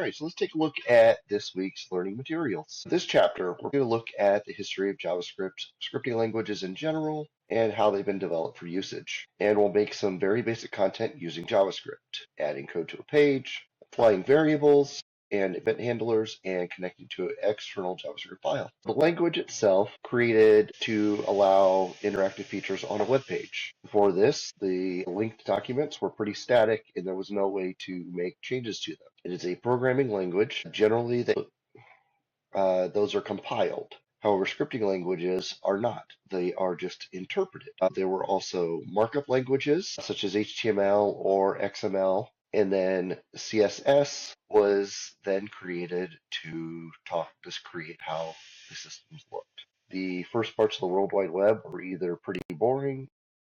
All right, so let's take a look at this week's learning materials. This chapter, we're going to look at the history of JavaScript, scripting languages in general, and how they've been developed for usage. And we'll make some very basic content using JavaScript, adding code to a page, applying variables and event handlers, and connecting to an external JavaScript file. The language itself created to allow interactive features on a web page. Before this, the linked documents were pretty static and there was no way to make changes to them. It is a programming language. Generally, those are compiled. However, scripting languages are not. They are just interpreted. There were also markup languages such as HTML or XML, and then CSS was then created to create how the systems looked. The first parts of the World Wide Web were either pretty boring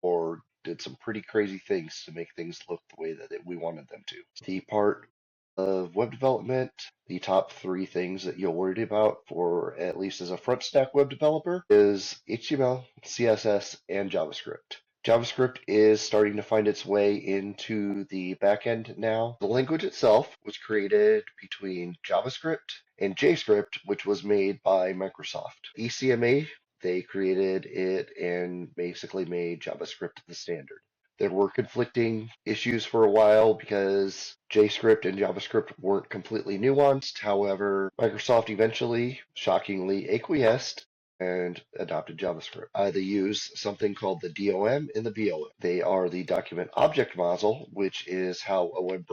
or did some pretty crazy things to make things look the way that we wanted them to. The part of web development, the top three things that you'll worry about for at least as a front stack web developer is HTML, CSS, and JavaScript. JavaScript is starting to find its way into the backend now. The language itself was created between JavaScript and JScript, which was made by Microsoft. ECMA, they created it and basically made JavaScript the standard. There were conflicting issues for a while because JScript and JavaScript weren't completely nuanced. However, Microsoft eventually, shockingly, acquiesced and adopted JavaScript. They use something called the DOM and the BOM. They are the document object model, which is how a web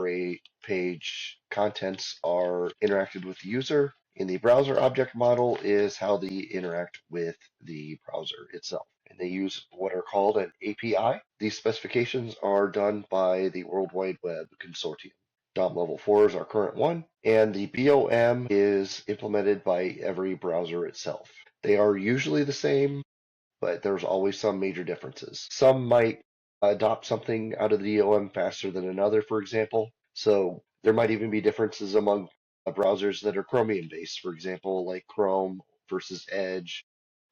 page contents are interacted with the user. And the browser object model is how they interact with the browser itself. And they use what are called an API. These specifications are done by the World Wide Web Consortium. DOM level 4 is our current one, and the BOM is implemented by every browser itself. They are usually the same, but there's always some major differences. Some might adopt something out of the DOM faster than another, for example. So there might even be differences among browsers that are Chromium based, for example, like Chrome versus Edge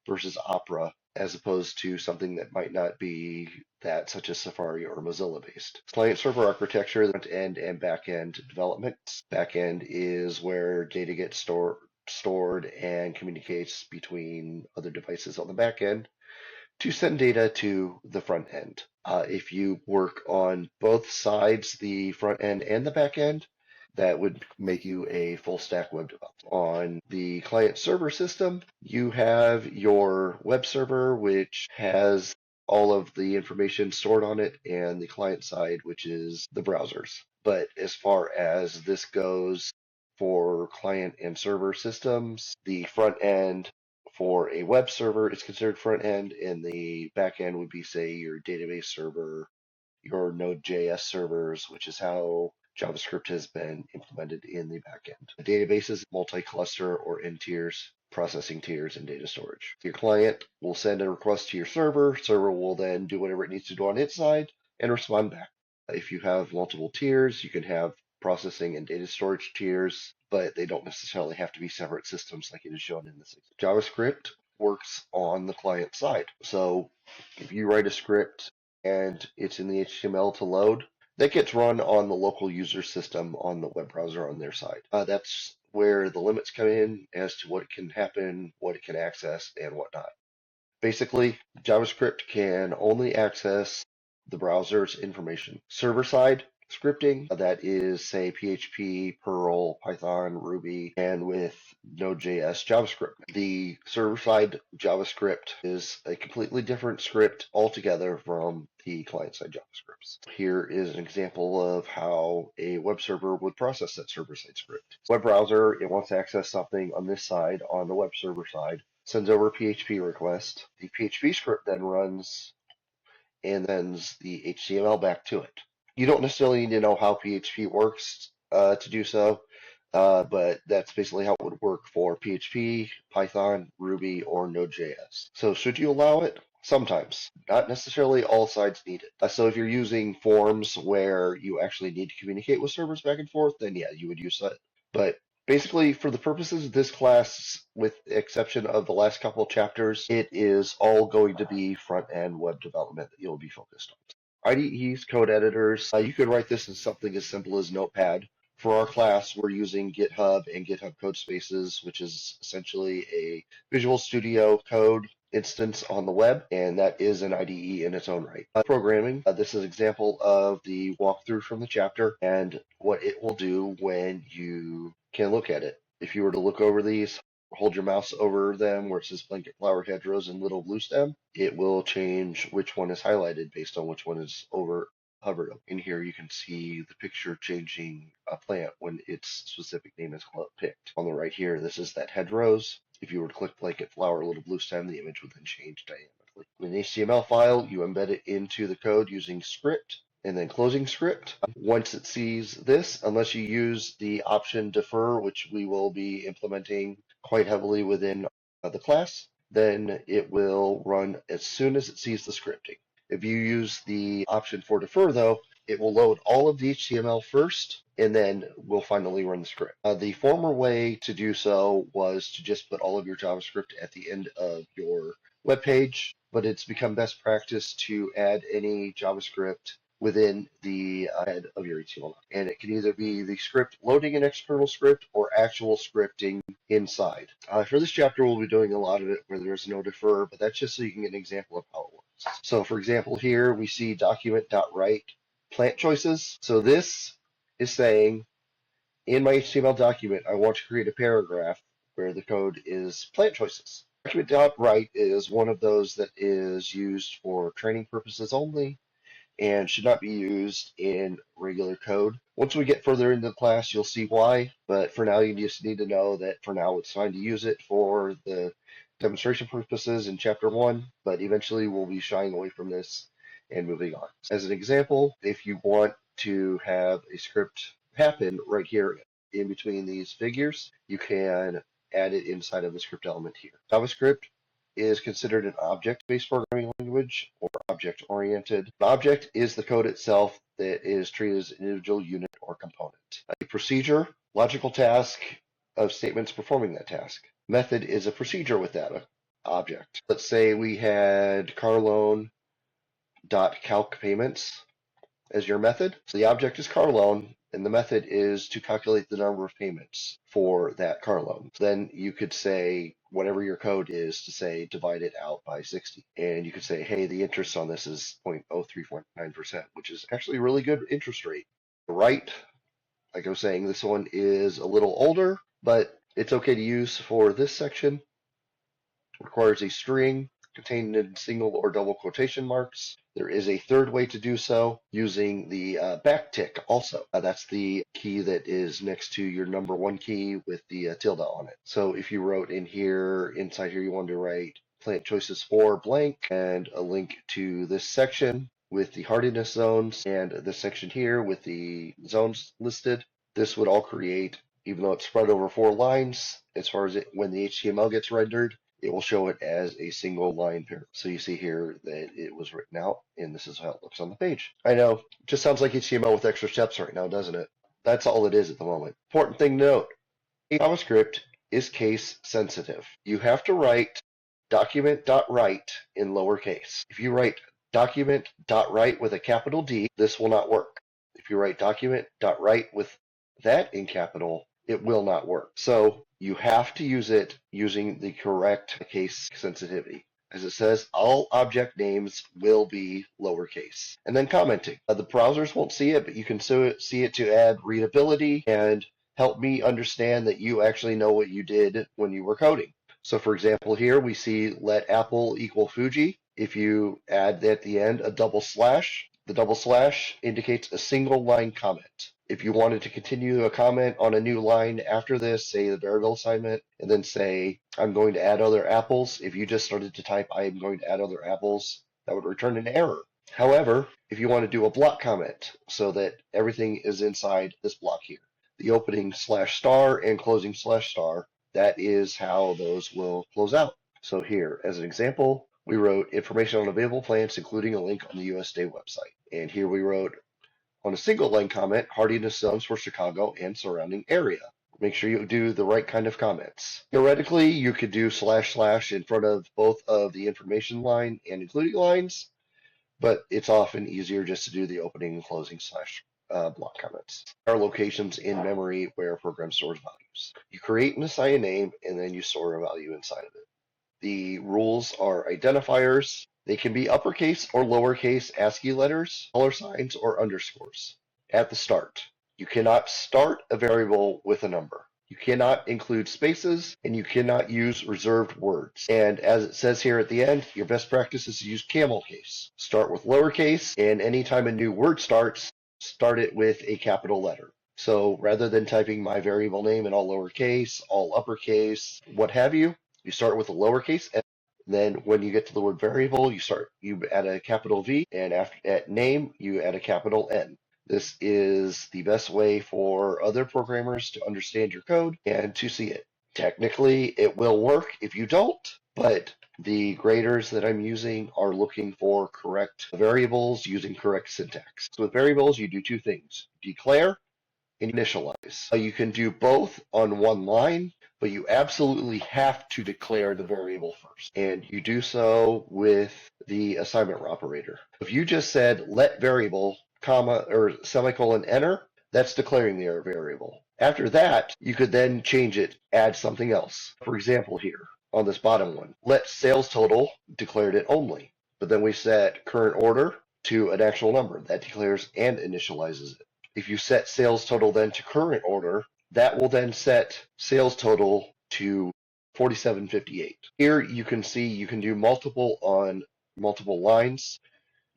versus Opera, as opposed to something that might not be that, such as Safari or Mozilla based. Client-server architecture, front-end and back-end development. Back-end is where data gets stored and communicates between other devices on the back end to send data to the front end. If you work on both sides, the front end and the back end, that would make you a full stack web developer. On the client server system, you have your web server, which has all of the information stored on it, and the client side, which is the browsers. But as far as this goes for client and server systems, the front end for a web server is considered front end, and the back end would be, say, your database server, your Node.js servers, which is how JavaScript has been implemented in the backend. The database is multi-cluster or N tiers, processing tiers, and data storage. Your client will send a request to your server. Server will then do whatever it needs to do on its side and respond back. If you have multiple tiers, you can have processing and data storage tiers, but they don't necessarily have to be separate systems like it is shown in this. JavaScript works on the client side. So if you write a script and it's in the HTML to load, that gets run on the local user system on the web browser on their side. That's where the limits come in as to what can happen, what it can access, and whatnot. Basically, JavaScript can only access the browser's information. Server side scripting, that is, say, PHP, Perl, Python, Ruby, and with Node.js JavaScript. The server-side JavaScript is a completely different script altogether from the client-side JavaScripts. Here is an example of how a web server would process that server-side script. Web browser, it wants to access something on this side, on the web server side, sends over a PHP request. The PHP script then runs and sends the HTML back to it. You don't necessarily need to know how PHP works to do so, but that's basically how it would work for PHP, Python, Ruby, or Node.js. So should you allow it? Sometimes. Not necessarily all sides need it. So if you're using forms where you actually need to communicate with servers back and forth, then yeah, you would use that. But basically, for the purposes of this class, with the exception of the last couple of chapters, it is all going to be front-end web development that you'll be focused on. IDEs, code editors, you could write this in something as simple as Notepad For our class, we're using GitHub and GitHub Codespaces, which is essentially a Visual Studio Code instance on the web, and that is an IDE in its own right. Programming, this is an example of the walkthrough from the chapter and what it will do when you can look at it. If you were to look over these, hold your mouse over them where it says blanket flower hedgerows and little blue stem, it will change which one is highlighted based on which one is hovered. In here you can see the picture changing a plant when its specific name is picked. On the right here, this is that hedgerows. If you were to click blanket flower little blue stem, the image would then change dynamically. In an HTML file, you embed it into the code using script and then closing script. Once it sees this, unless you use the option defer, which we will be implementing quite heavily within the class, then it will run as soon as it sees the scripting. If you use the option for defer, though, it will load all of the HTML first, and then we'll finally run the script. The former way to do so was to just put all of your JavaScript at the end of your web page, but it's become best practice to add any JavaScript within the head of your HTML. And it can either be the script loading an external script or actual scripting inside. For this chapter, we'll be doing a lot of it where there's no defer, but that's just so you can get an example of how it works. So for example, here we see document.write plant choices. So this is saying in my HTML document, I want to create a paragraph where the code is plant choices. Document.write is one of those that is used for training purposes only and should not be used in regular code. Once we get further into the class, you'll see why, but for now, you just need to know that for now, it's fine to use it for the demonstration purposes in chapter 1, but eventually we'll be shying away from this and moving on. As an example, if you want to have a script happen right here in between these figures, you can add it inside of the script element here. JavaScript is considered an object-based programming language or object-oriented. An object is the code itself that is treated as an individual unit or component. A procedure, logical task of statements performing that task. Method is a procedure with that object. Let's say we had carloan.calcPayments as your method. So the object is car loan, and the method is to calculate the number of payments for that car loan. So then you could say whatever your code is to say divide it out by 60. And you could say, hey, the interest on this is 0.0349%, which is actually a really good interest rate. Right, like I was saying, this one is a little older, but it's okay to use for this section. Requires a string contained in single or double quotation marks. There is a third way to do so using the backtick also. That's the key that is next to your number 1 key with the tilde on it. So if you wrote in here, inside here, you wanted to write plant choices for blank and a link to this section with the hardiness zones and this section here with the zones listed, this would all create, even though it's spread over 4 lines, as far as when the HTML gets rendered, it will show it as a single line paragraph. So you see here that it was written out, and this is how it looks on the page. I know, it just sounds like HTML with extra steps right now, doesn't it? That's all it is at the moment. Important thing to note, JavaScript is case sensitive. You have to write document.write in lowercase. If you write document.write with a capital D, this will not work. If you write document.write with that in capital, it will not work. So you have to use it using the correct case sensitivity. As it says, all object names will be lowercase. And then commenting. The browsers won't see it, but you can see it to add readability and help me understand that you actually know what you did when you were coding. So for example, here we see let Apple equal Fuji. If you add at the end a double slash, the double slash indicates a single line comment. If you wanted to continue a comment on a new line after this, say the variable assignment, and then say, I'm going to add other apples, if you just started to type, I am going to add other apples, that would return an error. However, if you want to do a block comment so that everything is inside this block here, the opening /star and closing /star, that is how those will close out. So here, as an example, we wrote information on available plants, including a link on the USDA website. And here we wrote on a single line comment, hardiness zones for Chicago and surrounding area. Make sure you do the right kind of comments. Theoretically, you could do // in front of both of the information line and including lines, but it's often easier just to do the opening and closing block comments. There are locations in memory where a program stores values. You create and assign a name, and then you store a value inside of it. The rules are identifiers. They can be uppercase or lowercase ASCII letters, dollar signs, or underscores. At the start, you cannot start a variable with a number. You cannot include spaces, and you cannot use reserved words. And as it says here at the end, your best practice is to use camel case. Start with lowercase, and anytime a new word starts, start it with a capital letter. So rather than typing my variable name in all lowercase, all uppercase, what have you, you start with a lowercase n. Then when you get to the word variable, you add a capital V, and at name, you add a capital N. This is the best way for other programmers to understand your code and to see it. Technically, it will work if you don't, but the graders that I'm using are looking for correct variables using correct syntax. So with variables, you do two things: declare and initialize. You can do both on one line, but you absolutely have to declare the variable first. And you do so with the assignment operator. If you just said let variable, comma, or semicolon enter, that's declaring the variable. After that, you could then change it, add something else. For example, here on this bottom one, let sales total, declared it only. But then we set current order to an actual number. That declares and initializes it. If you set sales total then to current order, that will then set sales total to 47.58. Here you can see you can do multiple on multiple lines.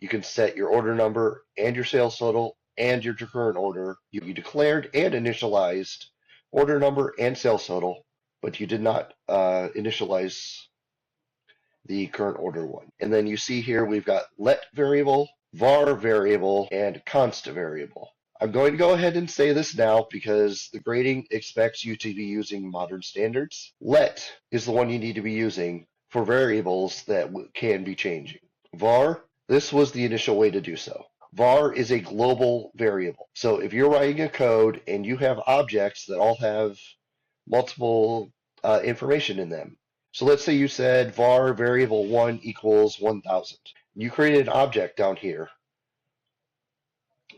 You can set your order number and your sales total and your current order. You declared and initialized order number and sales total, but you did not initialize the current order one. And then you see here we've got let variable, var variable, and const variable. I'm going to go ahead and say this now because the grading expects you to be using modern standards. Let is the one you need to be using for variables that can be changing. Var, this was the initial way to do so. Var is a global variable. So if you're writing a code and you have objects that all have multiple information in them. So let's say you said var variable 1 equals 1000. You created an object down here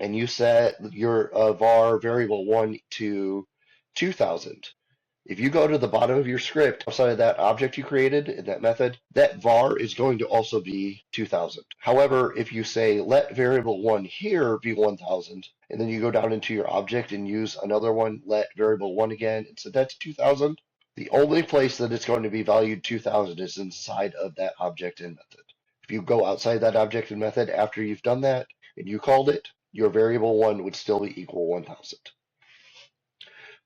and you set your var variable 1 to 2000. If you go to the bottom of your script outside of that object you created in that method, that var is going to also be 2000. However, if you say let variable 1 here be 1000, and then you go down into your object and use another one, let variable 1 again, and set that to 2000, the only place that it's going to be valued 2000 is inside of that object and method. If you go outside that object and method after you've done that and you called it, your variable 1 would still be equal 1000.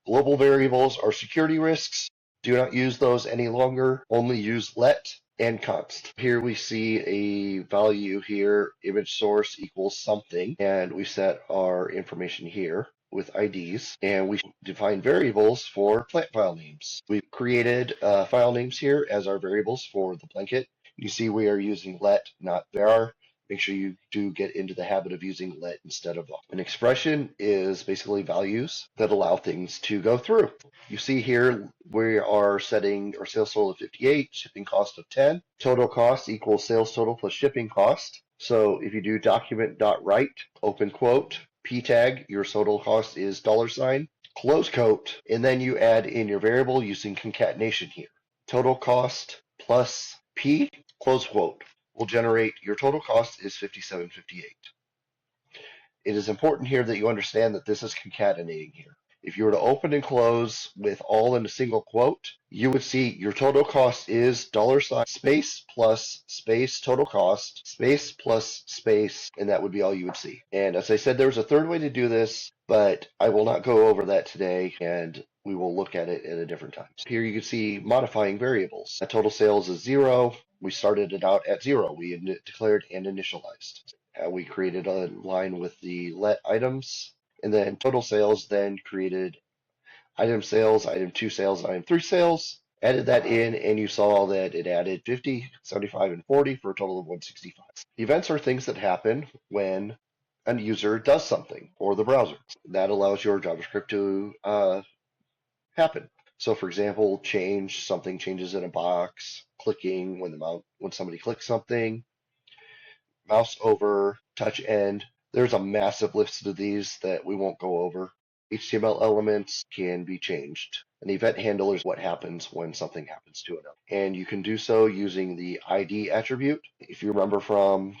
Global variables are security risks. Do not use those any longer. Only use let and const. Here we see a value here, image source equals something, and we set our information here with IDs, and we define variables for plant file names. We've created file names here as our variables for the blanket. You see we are using let, not var. Make sure you do get into the habit of using let instead of var. An expression is basically values that allow things to go through. You see here we are setting our sales total of 58, shipping cost of 10. Total cost equals sales total plus shipping cost. So if you do document.write, open quote, p tag, your total cost is $, close quote, and then you add in your variable using concatenation here. Total cost plus p, close quote, will generate your total cost is 57.58. It is important here that you understand that this is concatenating here. If you were to open and close with all in a single quote, you would see your total cost is $ space plus space total cost space plus space, and that would be all you would see. And as I said, there's a third way to do this, but I will not go over that today, and we will look at it at a different time. Here you can see modifying variables. Total sales is 0. We started it out at 0. We declared and initialized. We created a line with the let items, and then total sales, then created item sales, item 2 sales, item 3 sales, added that in, and you saw that it added 50, 75, and 40 for a total of 165. Events are things that happen when a user does something, or the browser. That allows your JavaScript to happen. So for example, something changes in a box, clicking when somebody clicks something, mouse over, touch end, There's a massive list of these that we won't go over. HTML elements can be changed. An event handler is what happens when something happens to another. And you can do so using the ID attribute. If you remember from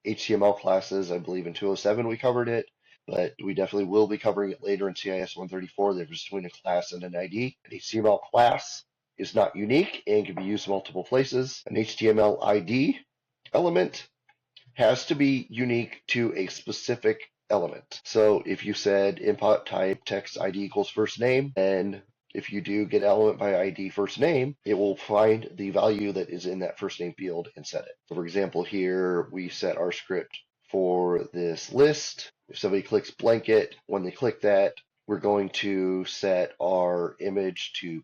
HTML classes, I believe in 207 we covered it, but we definitely will be covering it later in CIS-134. The difference between a class and an ID. An HTML class is not unique and can be used multiple places. An HTML ID element has to be unique to a specific element. So if you said input type text ID equals first name, and if you do get element by ID first name, it will find the value that is in that first name field and set it. So for example, here we set our script for this list. If somebody clicks blanket, when they click that, we're going to set our image to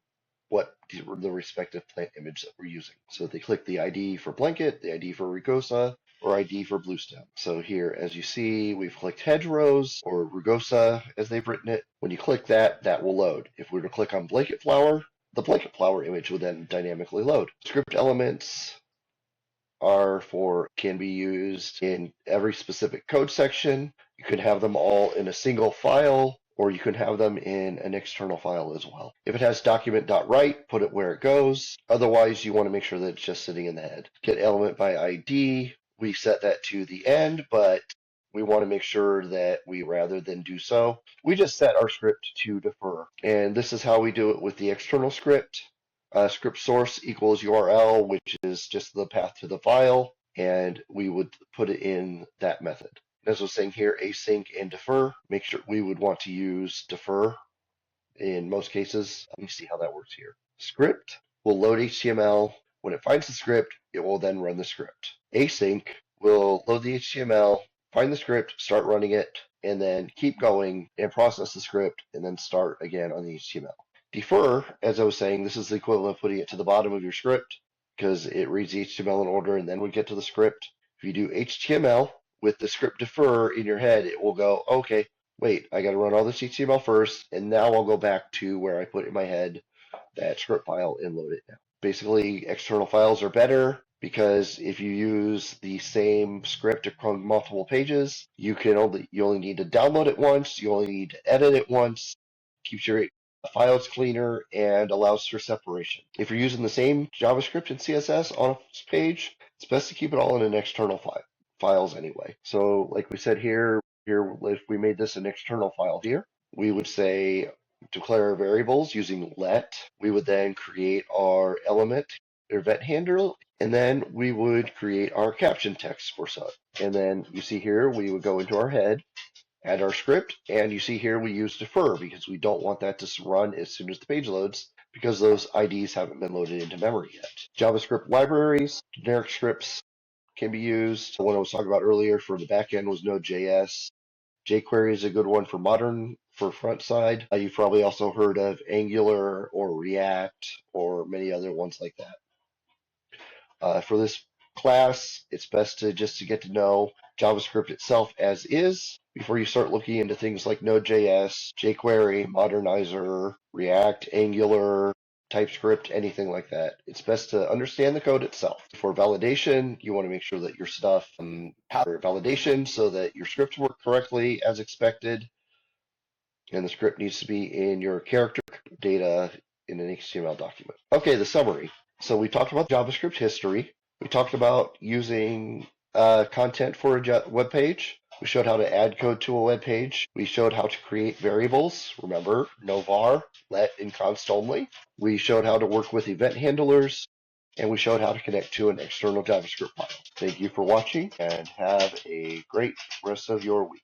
what the respective plant image that we're using. So if they click the ID for blanket, the ID for rugosa, or ID for blue stem. So here, as you see, we've clicked hedgerows or rugosa as they've written it. When you click that, that will load. If we were to click on blanket flower, the blanket flower image will then dynamically load. Script elements can be used in every specific code section. You can have them all in a single file, or you can have them in an external file as well. If it has document.write, put it where it goes. Otherwise, you want to make sure that it's just sitting in the head. Get element by ID. We set that to the end, but we want to make sure that rather than do so, we just set our script to defer. And this is how we do it with the external script. Script source equals URL, which is just the path to the file, and we would put it in that method. As I was saying here, async and defer, make sure we would want to use defer in most cases. Let me see how that works here. Script will load HTML. When it finds the script, it will then run the script. Async will load the HTML, find the script, start running it, and then keep going and process the script, and then start again on the HTML. Defer, as I was saying, this is the equivalent of putting it to the bottom of your script because it reads the HTML in order and then we get to the script. If you do HTML with the script defer in your head, it will go, okay, wait, I got to run all this HTML first, and now I'll go back to where I put in my head that script file and load it now. Basically, external files are better because if you use the same script across multiple pages, you only need to download it once, you only need to edit it once, keeps your files cleaner, and allows for separation. If you're using the same JavaScript and CSS on a page, it's best to keep it all in an external files anyway. So like we said here, if we made this an external file here, we would say declare our variables using let. We would then create our element event handler, and then we would create our caption text for sub. And then you see here, we would go into our head, add our script, and you see here we use defer because we don't want that to run as soon as the page loads because those IDs haven't been loaded into memory yet. JavaScript libraries, generic scripts can be used. The one I was talking about earlier for the backend was Node.js. jQuery is a good one for modern, for front side. You've probably also heard of Angular or React or many other ones like that. For this class, it's best to get to know JavaScript itself as is before you start looking into things like Node.js, jQuery, Modernizer, React, Angular, TypeScript, anything like that. It's best to understand the code itself. For validation, you want to make sure that your stuff has validation so that your scripts work correctly as expected, and the script needs to be in your character data in an HTML document. Okay, the summary. So we talked about JavaScript history. We talked about using content for a web page. We showed how to add code to a web page. We showed how to create variables. Remember, no var, let, and const only. We showed how to work with event handlers, and we showed how to connect to an external JavaScript file. Thank you for watching, and have a great rest of your week.